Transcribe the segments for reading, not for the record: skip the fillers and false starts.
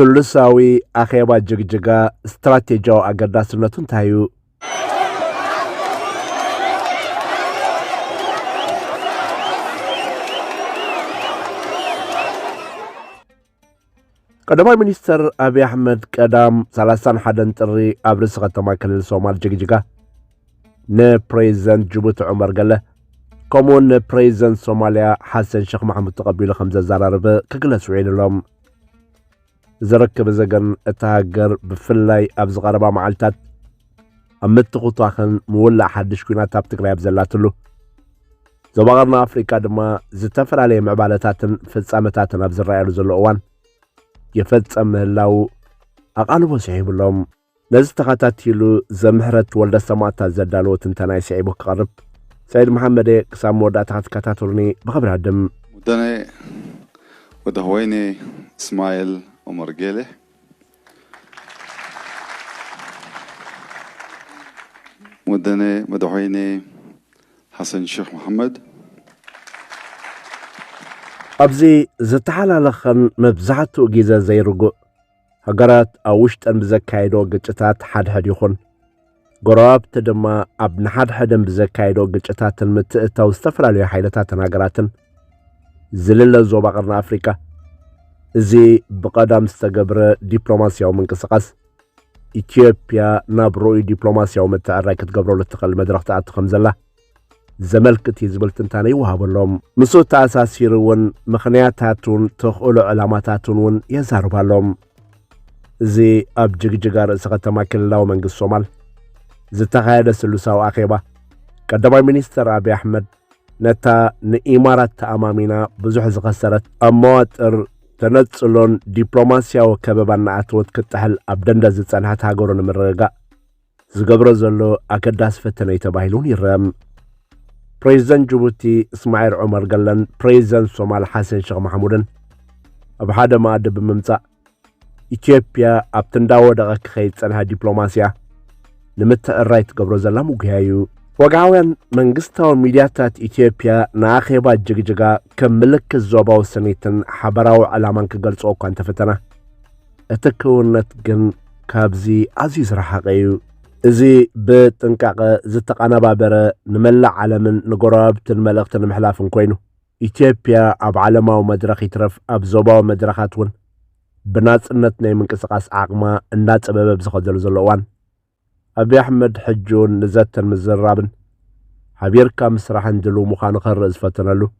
سلساوي أخيبا جيجا استراتيجيو أقداسنتون تايو قدما منستر أبي أحمد قدام 31 طري أبرس ختما كلل صومال جيجا ن بريزنت جيبوتي عمر قال كومون بريزنت صوماليا حسن شيخ محمد تقبيل 5 زرارب كقلس وعيد لهم زركب زغن اتهاجر بفلاي ابز غربا معلتات امتقطاخن مولع حدش كنا تابتقرا يبزلاتلو زبغرنا افريكا دما زتفرالي معبالتاتن فصامتاتن ابز رايلو زلو اوان يفصم مهلاو اقالبو سيب لهم نزتخاتاتيلو زمهرت ولد سماتا زدالو تنتناي سيبو قرب سيد محمد قسام ودا تحت كاتاتورني بخبر عدم ودني ودهويني اسماعيل عمر جيلي ودني مدحويني حسن شيخ محمد أبزي زتحالا لخن مبزعتو جيزة زي رجوع هجرات أوشت أن بزكايدو قجتات حد يخون قراب تدما أبن حد بزكايدو قجتات المتئتا واستفر عليها حيلتات هجراتن زلل زوباقرنا أفريكا زي بقدام استقبر دبلوماسيا ومنقسقس إثيوبيا نابروي دبلوماسيا ومتعرى كتقبرو لتقل مدرخ تاعت خمزلة زملكت يزبل تنتاني وهاب اللهم مسو تأساسيرون مخنياتاتون تخولو علاماتاتون يزارب اللهم زي أب جيجار سغتما كلاو منق الصومال زي تغايد سلوساو أخيبا قدما منستر أبي أحمد نتا نإمارات تأمامينا بزوح زغسرت أمواتر تنصلون دبلوماسيا وكبابنا أتوت كتحل أبدن دازت سنحات هاقورون من رغاء زقبرو زلو أكداس فتنا يتباهلون يرام بريزن جيبوتي اسماعيل عمر قلن بريزن صومال حسن شيخ محمودن أبحادة ما أدب ممتع إثيوبيا أبتنداو دغاك خيط سنها دبلوماسيا نمت الرايت قبرو زلام وقهايو وقعوان منقستاو ميدياتات إثيوبيا ناخيبات جيجا كملك الزوباو سنيتن حبراو علامان كقلصو كان تفتنا اتكونت جن كابزي عزيز رحاقيو ازي بتنقاق زتقانا بابرة نملع عالمن نقراب تنملقتن محلافن كوينو إثيوبيا أب عالماو مدرخ يترف أب زوباو مدرخاتون بنات انتنا منقسقاس عقما النات أبابا بزخدلو زلوان أبي أحمد حجون نزاتن مزرابن حبيركا مسرحان دلو مخان خرز فتنالو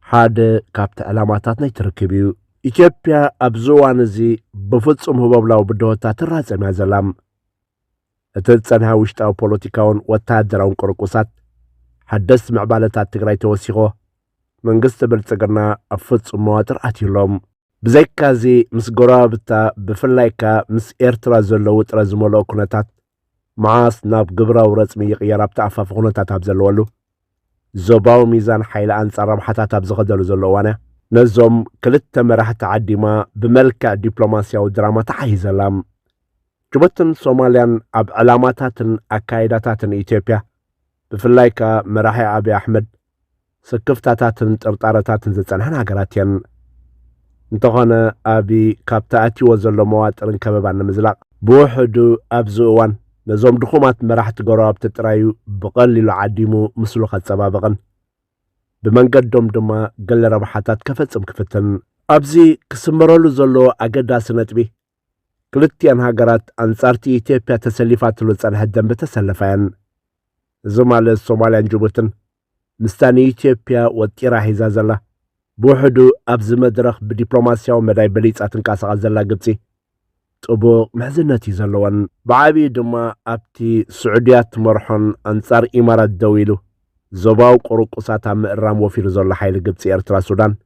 حاد كابت علاماتاتنا يتركبيو إثيوبيا أبزوان زي بفتصم هبابلاو بدوتا ترازم يازلام اتتصنها وشتاو بوليتيكاون وتادراون قرقوسات حدث معبالتات تقراي توسيغو منقست بلتقرنا أفتصم مواتر أتيلوم بزيكا زي مس قرابتا بفلايكا مس إيرترا زلو ترازمولو كونتات معاس ناب قبرا ورسمي يقيراب تعفى فغنوتا تابزلوالو زوباو ميزان حيلا أنصار رمحتا تابزغدلو زلوانا نزوم كلتا مرح تعديما بملكة دبلوماسيا ودراما تحيزلام جبتن صوماليان أب علاماتاتن أكايداتاتن إثيوبيا بفلايكا مراحي أبي أحمد سكفتاتاتن ترطارتاتن زتسانحن هاقراتيان انتغانا أبي كابتاتي وزلو مواترن كبابان مزلاق بوحدو أبزووان نزوم دخومات مراحت قراب تترايو بقلل عديمو مسلو خد سبابغن بمنقدوم دما قل ربحاتات كفتسم كفتن أبزي كسمرولو زلو أقدا سنتبي كلتيان هاقرات أنصارتي إثيوبيا تسليفات لوزان هدن بتسلفان زمال الصوماليان جوبوتن مستاني إثيوبيا وطيرا حزازلا بوحدو أبز مدرخ بديبلوماسيا ومداي بليس أتنكاس غزلا قبسي طبو محزنتي زلوان بعابي دما أبتي سعوديات مرحون أنصار إمارات دويلو زباو قروقوساتا مقرام وفير زلو حيل قبسي إرترا سودان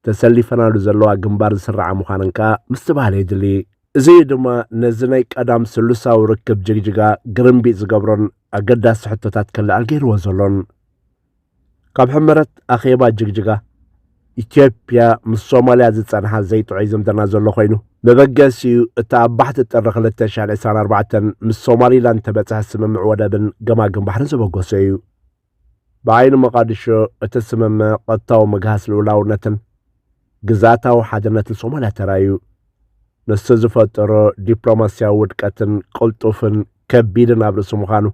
تسليفنا لزلوها قنبار سرع مخاننكا مستبالي دلي زي دما نزناي قدام سلوسا وركب جيجا قرنبي زقبرون أقدا سحطتات كلا الغير وزلون قاب حمرت أخيبا جيجا إثيوبيا من الصوماليا زتسانها زيت وعيزم درنا زلو خوينو مبقاسيو اتعبحت الترخ للتشعر 24 من الصومالي لان تبتها السممع ودابن قماقم بحر زبقوسيو بعين مقادشو اتسمم قطاو مقهاس الولاونتن قزاتاو حادرنة الصوماليا ترايو ንዝፈጠሮ ዲፕሎማሲያዊ ውድቀትን ቅልጡፍን ከቢድን ኣብ ርእሱ ምዃኑ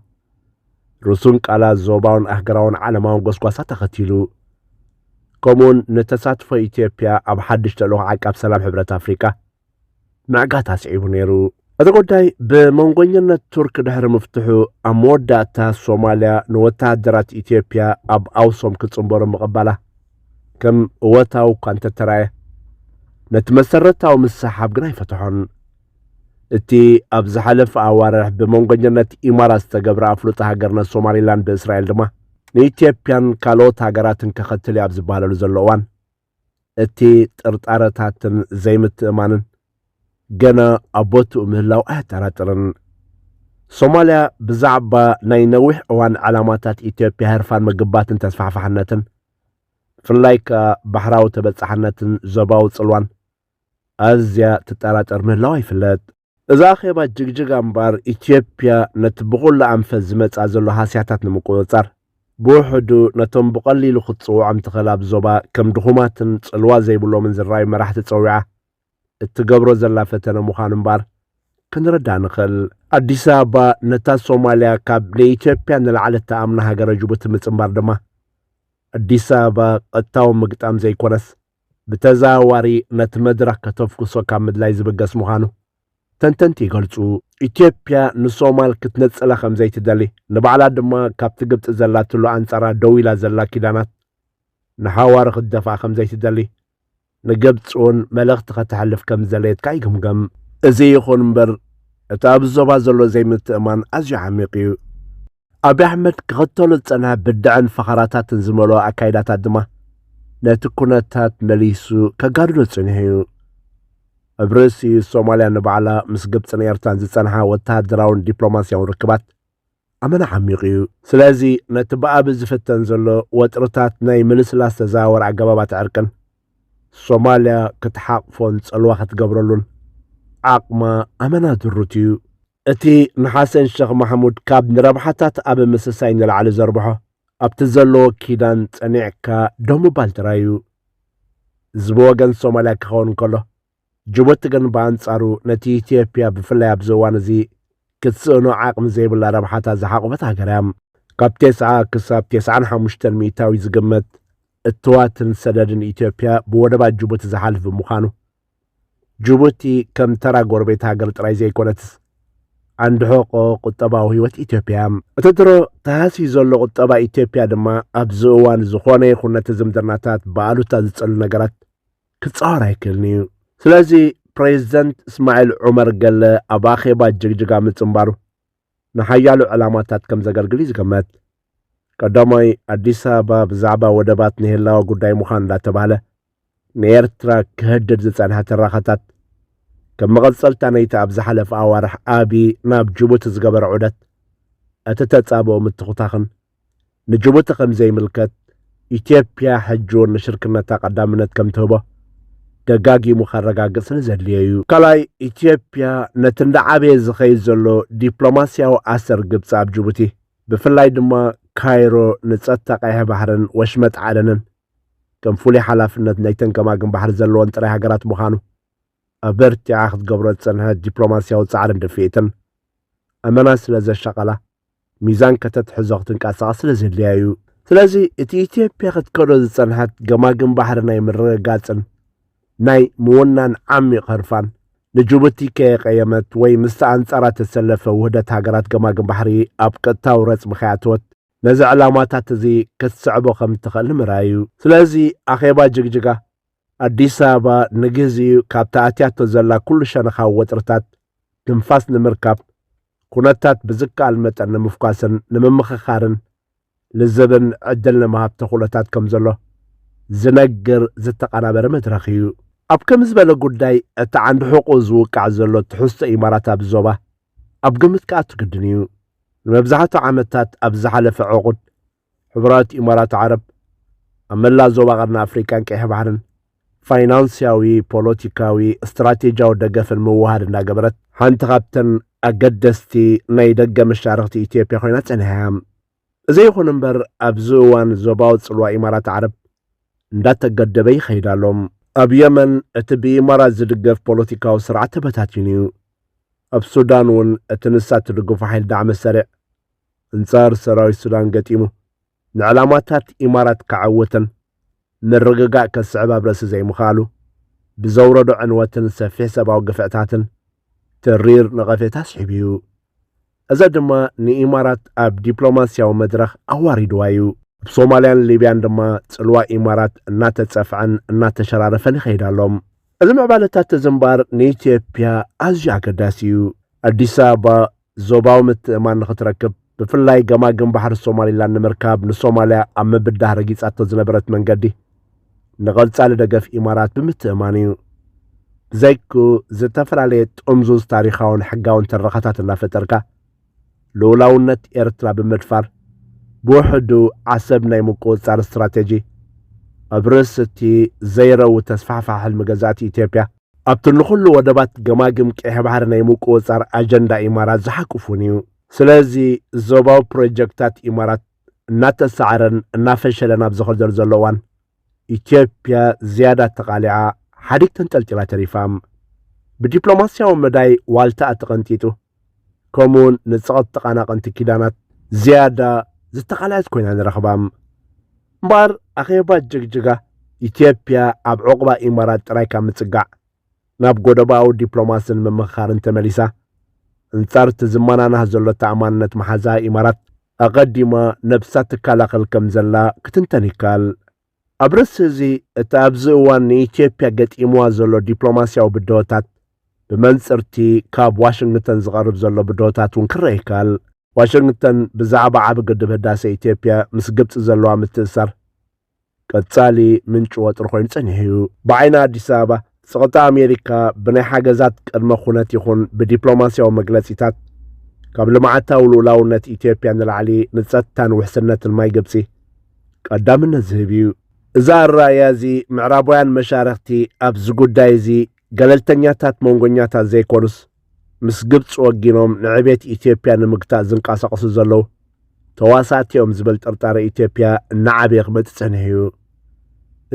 ሩሱን ቃላት ዞባውን ኣህገራውን ዓለማውን ጎስጓሳት ተኸቲሉ ከምኡውን ንተሳትፎ ኢትዮጵያ ኣብ ሓድሽ ተልእኾ ዓቃብ ሰላም ሕብረት ኣፍሪቃ ምዕጋት ኣስዒቡ ነይሩ። እቲ ጉዳይ ብመንጎኝነት ቱርክ ድሕሪ ምፍትሑ ኣብ መወዳእታ ሶማልያ ንወተሃደራት ኢትዮጵያ ኣብ ኣውሶም ክጽንበሩ ምቕባላ ከም እወታዊ እኳ እንተተረኣየ ነቲ መሰረታዊ ምሳሓብ ግን ኣይፈትሖን። እቲ ኣብ ዝሓለፈ ኣዋርሕ ብመንጎኝነት ኢማራት ዝተገብረ ኣፍሉጥ ሃገርነት ሶማሊላንድ ብእስራኤል ድማ ንኢትዮጵያን ካልኦት ሃገራትን ከኸትል ኣብ ዝበሃለሉ ዘሎ እዋን እቲ ጥርጣረታትን ዘይምትእማንን ገና ኣብ ቦትኡ ምህላው ኣየጠራጥርን። ሶማልያ ብዛዕባ ናይ ነዊሕ እዋን ዓላማታት ኢትዮጵያ ህርፋን ምግባትን ተስፋሕፋሕነትን ብፍላይ ከዓ ባሕራዊ ተበጻሕነትን ዞባዊ ጽልዋን ኣዝያ ትጠራጠር ምህላው ኣይፍለጥ። እዛ ኣኼባ ጅግጅጋ እምበር ኢትዮጵያ ነቲ ብኹሉ ኣንፈት ዝመጻ ዘሎ ሃስያታት ንምቁፅጻር ብውሕዱ ነቶም ብቐሊሉ ክትጽውዖም ትኽእል ኣብ ዞባ ከም ድኹማትን ጽልዋ ዘይብሎምን ዝረኣዩ መራሕቲ ፀዊዓ እትገብሮ ዘላ ፈተነ ምዃኑ እምበር ክንርዳእ ንኽእል። ኣዲስ ኣበባ ነታ ሶማልያ ካብ ንኢትዮጵያ ንላዕለ ተኣምና ሃገረ ጅቡቲ ምጽምባር ድማ ኣዲስ ኣበባ ቀጥታዊ ምግጣም ዘይኮነስ ብተዘዋዋሪ ነቲ መድረኽ ከተፍኩሶ ካብ ምድላይ ዝብገስ ምዃኑ ተንተንቲ ይገልጹ። ኢትዮጵያ ንሶማል ክትነጽላ ከም ዘይትደሊ ንባዕላ ድማ ካብቲ ግብፂ ዘላትሉ ኣንጻራ ደው ኢላ ዘላ ኪዳናት ንሓዋሪ ክትደፋእ ከም ዘይትደሊ ንግብፂ እውን መልእኽቲ ከተሕልፍ ከም ዘለየትካ ይግምገም። እዚ ይኹን እምበር እቲ ኣብ ዞባ ዘሎ ዘይምትእማን ኣዝዩ ዓሚቕ እዩ። ኣብዪ ኣሕመድ ክኽተሉ ዝጸንሐ ብድዕን ፈኸራታትን ዝመልኦ ኣካይዳታት ድማ ነቲ ኩነታት መሊሱ ከጋድሎ ጽኒሑ እዩ። ኣብ ርእሲ ሶማልያ ንባዕላ ምስ ግብፅን ኤርትራን ዝጸንሐ ወተሃደራውን ዲፕሎማስያውን ርክባት ኣመና ዓሚቕ እዩ። ስለዚ ነቲ ብኣብ ዝፍተን ዘሎ ወጥርታት ናይ ምልስላስ ተዘዋወር ኣገባባት ዕርቅን ሶማልያ ክትሓቕፎን ጸልዋ ክትገብረሉን ዓቕማ ኣመና ድሩት እዩ። እቲ ንሓሰን ሼክ ማሕሙድ ካብ ንረብሓታት ኣብ ምስሳይ ንላዕሊ ዘርብሖ ኣብቲ ዘለዎ ኪዳን ጸኒዕካ ደው ምባል ጥራይ እዩ። እዚ ብወገን ሶማልያ ክኸውን እንከሎ ጅቡቲ ግን በኣንጻሩ ነቲ ኢትዮጵያ ብፍላይ ኣብዚ እዋን እዚ ክትስእኖ ዓቕሚ ዘይብላ ረብሓታት ዝሓቑፈት ሃገር እያ። ካብ 9 ክሳብ 95 ሚእታዊ ዝግመት እትዋትን ሰደድን ኢትዮጵያ ብወደባት ጅቡቲ ዝሓልፍ ብምዃኑ ጅቡቲ ከም ተራ ጎረቤት ሃገር ጥራይ ዘይኮነትስ ዓንዲ ሕቆ ቁጠባዊ ህይወት ኢትዮጵያ እቲ ድሮ ተሃሲ ዘሎ ቁጠባ ኢትዮጵያ ድማ ኣብዚ እዋን ዝኾነ ይኹን ነቲ ዝምድናታት ብኣሉታ ዝጸሉ ነገራት ክጻወር ኣይክእልን እዩ። ስለዚ ፕሬዚደንት እስማኤል ዑመር ገለ ኣብ ኣኼባ ጅግጅጋ ምጽምባሩ ንሓያሉ ዕላማታት ከም ዘገልግል ይዝገመት። ቀዳማይ ኣዲስ ኣበባ ብዛዕባ ወደባት ንህላዊ ጉዳይ ምዃን እንዳተባሃለ ንኤርትራ ክህድድ ዝጸንሐ ትራኻታት ከም መቐጸልታ ነይቲ ኣብ ዝሓለፈ ኣዋርሕ ኣብዪ ናብ ጅቡቲ ዝገበረ ዑደት እቲ ተጻብኦ ምትኽታኽን ንጅቡቲ ከም ዘይምልከት ኢትዮጵያ ሕጂ እውን ንሽርክነታ ቀዳምነት ከም ትህቦ ደጋጊሙ ከረጋግጽ ስለ ዘድልዮ እዩ። ካልኣይ ኢትዮጵያ ነቲ እንዳዓበየ ዝኸይድ ዘሎ ዲፕሎማስያዊ ኣሰር ግብፂ ኣብ ጅቡቲ ብፍላይ ድማ ካይሮ ንጸጥታ ቀይሕ ባሕርን ወሽመጥ ዓደንን ከም ፍሉይ ሓላፍነት ናይተን ገማግም ባሕሪ ዘለዎን ጥራይ ሃገራት ምዃኑ ኣበርቲዓ ክትገብሮ ዝጸንሐት ዲፕሎማስያዊ ጻዕርን ድፍኢትን ኣመና ስለ ዘሸቐላ ሚዛን ከተትሕዞ ክትንቀሳቐስ ስለ ዘድልያ እዩ። ስለዚ እቲ ኢትዮጵያ ክትከዶ ዝጸንሐት ገማግም ባሕሪ ናይ ምርግጋጽን ናይ ምውናን ዓሚቕ ህርፋን ንጅቡቲ ከየቀየመት ወይ ምስቲ ኣንጻራ ተሰለፈ ውህደት ሃገራት ገማግም ባሕሪ ኣብ ቀጥታዊ ረጽቢ ከያትወት ነዚ ዕላማታት እዚ ክትስዕቦ ከም ትኽእል ንምርኣይ እዩ። ስለዚ ኣኼባ ጅግጅጋ ኣዲስ ኣበባ ንግዜኡ ካብ ተኣትያቶ ዘላ ኩሉ ሸነኻዊ ወጥርታት ትንፋስ ንምርካብ ኩነታት ብዝከኣል መጠን ንምፍኳስን ንምምኽኻርን ልዝብን ዕድል ንምሃብ ተኽእሎታት ከም ዘሎ ዝነግር ዝተቐናበረ መድረኽ እዩ። ኣብ ከም ዝበለ ጉዳይ እቲ ዓንዲ ሕቁ ዝውቃዕ ዘሎ ትሕዝቶ ኢማራት ኣብ ዞባ ኣብ ግምት ከኣቱ ግድን እዩ። ንመብዛሕትኡ ዓመታት ኣብ ዝሓለፈ ዕቑድ ሕቡራት ኢማራት ዓረብ ኣብ መላእ ዞባ ቀርኒ ኣፍሪካን ቀይሕ ባሕርን ፋይናንስያዊ፣ ፖለቲካዊ፣ እስትራቴጂያዊ ደገፍን ምውሃድ እንዳገበረት ሓንቲ ካብተን ኣገደስቲ ናይ ደገ መሻርክቲ ኢትዮጵያ ኮይና ጸኒሓ እያ። እዚ ይኹን እምበር ኣብዚ እዋን ዞባዊ ጽልዋ ኢማራት ዓረብ እንዳተገደበ ይኸይድ ኣሎም። ኣብ የመን እቲ ብኢማራት ዝድገፍ ፖለቲካዊ ስርዓት ተበታቲኑ እዩ ኣብ ሱዳን እውን እቲ ንሳ ትድግፉ ሓይል ዳዕመ ሰሪዕ እንጻር ሰራዊት ሱዳን ገጢሙ ንዕላማታት ኢማራት ክዓወተን ምርግጋእ ከስዕብ ኣብ ርእሲ ዘይምኻሉ ብዘውረዶ ዕንወትን ሰፊሕ ሰብኣዊ ግፍዕታትን ትሪር ነቐፌታ ስሒቡ እዩ እዛ ድማ ንኢማራት ኣብ ዲፕሎማስያዊ መድረኽ ኣዋሪድዋ እዩ ኣብ ሶማልያን ሊብያን ድማ ጽልዋ ኢማራት እናተጸፍዐን እናተሸራረፈን ይኸይድ ኣሎም እዚ ምዕባለታት ተዘምባር ንኢትዮጵያ ኣዝዩ ኣገዳሲ እዩ ኣዲስ ኣበባ ዞባዊ ምትእማን ንኽትረክብ ብፍላይ ገማግም ባሕሪ ሶማሊላንድ ንምርካብ ንሶማልያ ኣብ ምብዳህ ረጊጻቶ ዝነበረት መንገዲ ንቐጻሊ ደገፍ ኢማራት ብምትእማን እዩ ብዘይኩ ዝተፈላለየ ጥምዙዝ ታሪኻውን ሕጋውን ተረኻታት እናፈጠርካ ልኡላውነት ኤርትራ ብምድፋር ብውሕዱ ዓሰብ ናይ ምቁፅጻር ስትራቴጂ ኣብ ርእሲ እቲ ዘይረው ተስፋሕፋሕ ሕልሚ ገዛእቲ ኢትዮጵያ ኣብቲ ንኹሉ ወደባት ገማግም ቀይሕ ባሕሪ ናይ ምቁፅጻር ኣጀንዳ ኢማራት ዝሓቅፉን እዩ ስለዚ ዞባዊ ፕሮጀክታት ኢማራት እናተሰዓረን እናፈሸለን ኣብ ዝኸደሉ ዘሎ እዋን ኢትዮጵያ ዝያዳ ተቓሊዓ ሓዲግ ተንጠልጢላ ተሪፋም ብዲፕሎማስያዊ መዳይ ዋልታ ተቐንጢጡ ከምኡውን ንፅቐት ተቓናቐንቲ ኪዳናት ዝያዳ ዝተቓልዐት ኮይና ንረኽባም እምበር ኣኼባ ጅግጅጋ ኢትዮጵያ ኣብ ዕቑባ ኢማራት ጥራይ ካብ ምጽጋዕ ናብ ጎደባዊ ዲፕሎማስን ምምኽኻርን ተመሊሳ እንጻር እቲ ዝመናናህ ዘሎ ተኣማንነት መሓዛ ኢማራት ኣቐዲማ ነብሳ ትከላኸል ከም ዘላ ክትንተን ይካል ኣብ ርእሲ እዚ እቲ ኣብዚ እዋን ንኢትዮጵያ ገጢምዋ ዘሎ ዲፕሎማስያዊ ብድሆታት ብመንጽርቲ ካብ ዋሽንግተን ዝቐርብ ዘሎ ብድሆታት እውን ክረአ ይካል ዋሽንግተን ብዛዕባ ዓቢ ግድብ ህዳሴ ኢትዮጵያ ምስ ግብፂ ዘለዋ ምትእስሳር ቀጻሊ ምንጭ ወጥሪ ኮይኑ ጸኒሑ እዩ ብዓይና ኣዲስ ኣበባ ጽቕቲ ኣሜሪካ ብናይ ሓገዛት ቅድመ ኩነት ይኹን ብዲፕሎማስያዊ መግለጺታት ካብ ልምዓታዊ ልኡላውነት ኢትዮጵያ ንላዕሊ ንጸጥታን ውሕስነትን ማይ ግብፂ ቀዳምነት ዝህብ እዩ እዛ ኣረኣእያ እዚ ምዕራባውያን መሻርክቲ ኣብዚ ጉዳይ እዚ ገለልተኛታት መንጎኛታት ዘይኮኑስ ምስ ግብፂ ወጊኖም ንዕቤት ኢትዮጵያ ንምግታእ ዝንቀሳቐሱ ዘለዉ ተዋሳእትዮም ዝብል ጥርጣረ ኢትዮጵያ እናዓበየ ክመጽእ ጸኒሑ እዩ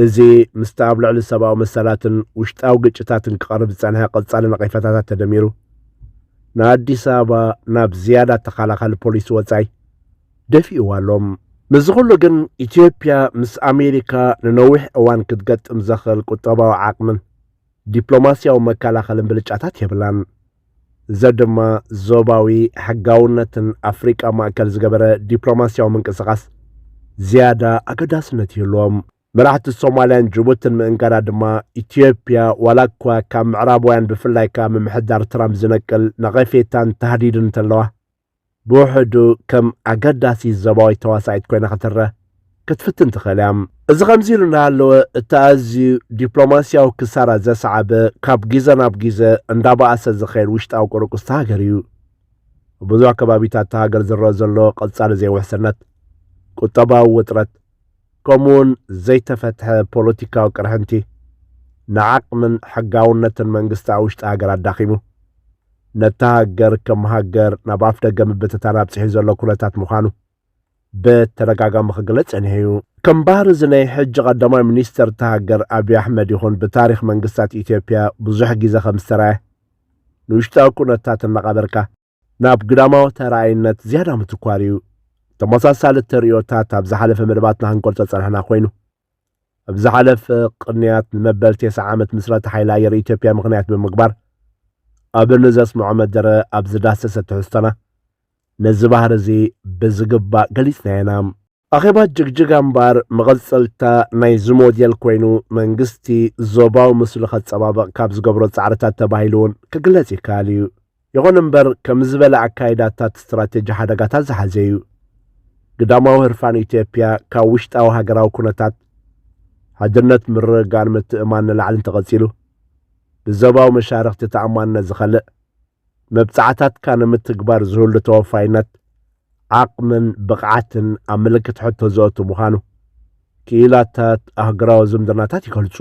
እዚ ምስቲ ኣብ ልዕሊ ሰብኣዊ መሰላትን ውሽጣዊ ግጭታትን ክቐርብ ዝጸንሐ ቐጻሊ ነቐይፈታታት ተደሚሩ ንኣዲስ ኣበባ ናብ ዝያዳ ተኸላኸሊ ፖሊሲ ወጻኢ ደፊእዋ ኣሎም ምዝ ኩሉ ግን ኢትዮጵያ ምስ ኣሜሪካ ንነዊሕ እዋን ክትገጥም ዘኽእል ቁጠባዊ ዓቕምን ዲፕሎማስያዊ መከላኸልን ብልጫታት የብላን እዘ ድማ ዞባዊ ሕጋውነትን ኣፍሪቃ ማእከል ዝገበረ ዲፕሎማስያዊ ምንቅስቓስ ዝያዳ ኣገዳስነት ይህልዎም መራሕቲ ሶማልያን ጅቡትን ምእንጋዳ ድማ ኢትዮጵያ ዋላ እኳ ካብ ምዕራባውያን ብፍላይ ካብ ምምሕዳር ትራምፕ ዝነቅል ነቐፌታን ተሃዲድን እንተለዋ ብውሕዱ ከም ኣገዳሲ ዞባዊ ተዋሳኢት ኮይና ክትረአ ክትፍትን ትኽእል እያ እዚ ከምዚ ኢሉ እንዳሃለወ እቲ ኣዝዩ ዲፕሎማስያዊ ክሳራ ዘሰዓበ ካብ ግዜ ናብ ግዜ እንዳባእሰ ዝኸይድ ውሽጣዊ ቁርቁስ ሃገር እዩ ብዙሕ ከባቢታት ሃገር ዝረአ ዘሎ ቐጻሊ ዘይውሕስነት ቁጠባዊ ውጥረት ከምኡውን ዘይተፈትሐ ፖለቲካዊ ቅርሕንቲ ንዓቕምን ሕጋውነትን መንግስቲ ውሽጢ ሃገር ኣዳኺሙ ነታ ሃገር ከም ሃገር ናብ ኣፍ ደገ ምብትታን ኣብፅሒ ዘሎ ኩነታት ምዃኑ ብተደጋጋሚ ክግለጽ ጸኒሑ እዩ ከም ባህሪ እዚ ናይ ሕጂ ቀዳማይ ሚኒስተር እታ ሃገር ኣብዪ ኣሕመድ ይኹን ብታሪክ መንግስታት ኢትዮጵያ ብዙሕ ግዜ ከም ዝተረኣየ ንውሽጣዊ ኩነታት እናቐበርካ ናብ ግዳማዊ ተረኣይነት ዝያዳ ምትኳር እዩ ተመሳሳሊ ትርኢዮታት ኣብ ዝሓለፈ መደባትና ክንገልጾ ጸንሕና ኮይኑ ኣብ ዝሓለፈ ቅንያት ንመበል 9 ዓመት ምስረታ ሓይሊ ኣየር ኢትዮጵያ ምኽንያት ብምግባር ኣብ ንዘስምዖ መደረ ኣብ ዝዳሰሰ ትሕዝቶና ነዚ ባህሪ እዚ ብዝግባእ ገሊጽና ኢና ኣኼባ ጅግጅጋ እምበር መቐጸልታ ናይ ሞዴል ኮይኑ መንግስቲ ዞባዊ ምስሉ ከጸባበቕ ካብ ዝገብሮ ጻዕርታት ተባሂሉ እውን ክግለጽ ይከኣል እዩ ይኹን እምበር ከም ዝበለ ኣካይዳታት ስትራቴጂ ሓደጋታት ዝሓዘ እዩ ግዳማዊ ህርፋን ኢትዮጵያ ካብ ውሽጣዊ ሃገራዊ ኩነታት ሓድነት ምርግጋእን ምትእማን ንላዕልን ተቐጺሉ ብዞባዊ መሻርክቲ ተኣማንነት ዝኸልእ መብጻዕታትካ ንምትግባር ዝህሉ ተወፋይነት ዓቕምን ብቕዓትን ኣብ ምልክት ሕቶ ዘእቱ ምዃኑ ክኢላታት ኣህጉራዊ ዝምድናታት ይገልጹ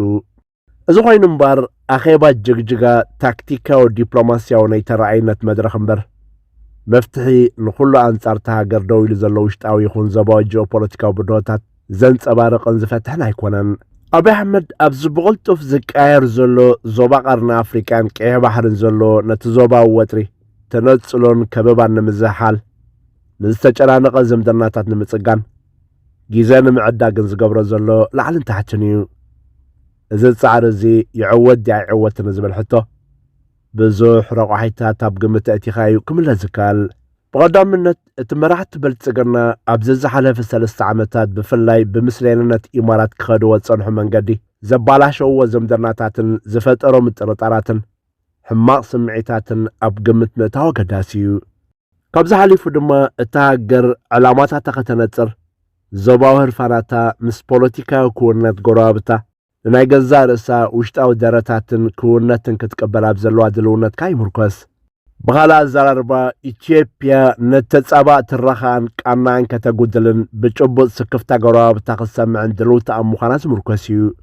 እዚ ኮይኑ እምበር ኣኼባ ጅግጅጋ ታክቲካዊ ዲፕሎማስያዊ ናይ ተረኣይነት መድረኽ እምበር መፍትሒ ንኹሉ ኣንጻርታ ሃገር ደው ኢሉ ዘሎ ውሽጣዊ ይኹን ዞባዊ ጂኦፖለቲካዊ ብድሆታት ዘንጸባርቕን ዝፈትሕን ኣይኮነን أبي أحمد أبز بغلطو في زكاير زلو زوبا قرن أفريكان كيه بحرن زلو نتزوبا ووتري تنصلون كببان نمزحال نستجرانق زمدرناتات نمصقان جيزان معداقن زقبر زلو لعلن تحتنيو إذا صعر زي يعود يعود نزب الحتو بزوح رقحيتا تاب قمت اتخايو كملا زكال بغدام منت اتمرحت بلتسقرنا أبزز حالة في 3 عامتات بفلاي بمسلينات إمارات كخدو وتصنحو منقدي زبالا شو زمدرناتاتن زفت أرو مترطاراتن حماق سمعيتاتن أب قمت متاو قداسيو كابز حاليفو دما اتاقر علاماتات تختنتر زباوهر فاناتا مس بوليتيكا وكونت قرابتا لناي قزار إسا وشتاو دارتاتن كونتن كتقبل أبزلوا دلونت كاي مركز بغالا زراربا إثيوبيا نتتصابا ترخان كانان كتاقودلن بجبو سكفتا قرابتا قسام عند دلوتا أموخاناز مركزيو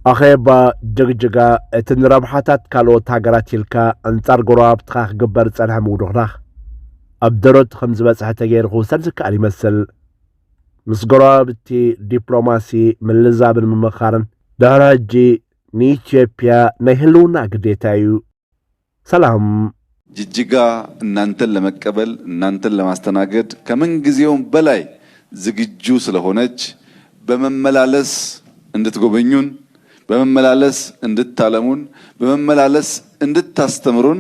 أخيبا جغجغا اتن ربحاتات كالو تاقرات يلكا انتار قرابتا قبر تسانها مودوخناخ أبدروت 5 بسحة غير غوسان زكا المسل مس قرابتي ديبلوماسي من لزابن ممخارن دهراجي نيتشيبيا نهلونا قديتايو سلام جيجيغا እናንተን ለመቀበል እናንተን ለማስተናገድ ከምን ጊዜውም በላይ ዝግጁ ስለሆነች በመመላለስ እንድትጎበኙን በመመላለስ እንድታለሙን በመመላለስ እንድታስተምሩን